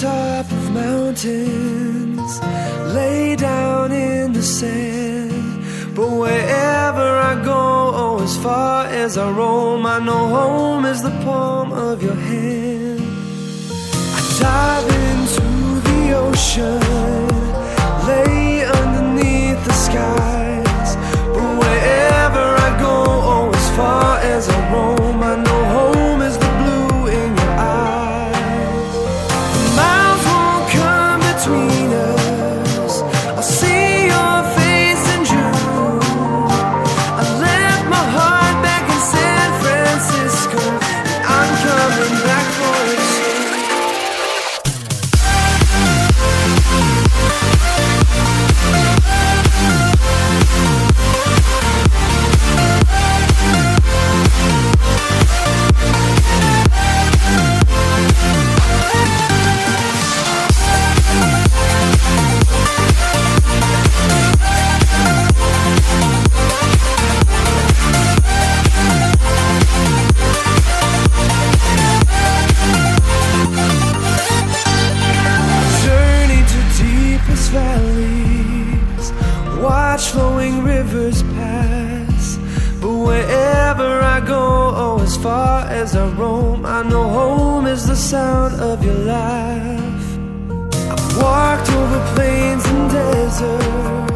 top of mountains, lay down in the sand. But wherever I go, oh, as far as I roam, I know home is the palm of your hand. I dive into the ocean, lay underneath the skies. But wherever I go, oh, as far as I roam, I know home is the blue in your eyes. The miles won't come between us, I'll see your face in June. I left my heart back in San Francisco, and I'm coming back for it soon. Valleys, watch flowing rivers pass. But wherever I go, oh, as far as I roam, I know home is the sound of your laugh. I've walked over plains and deserts,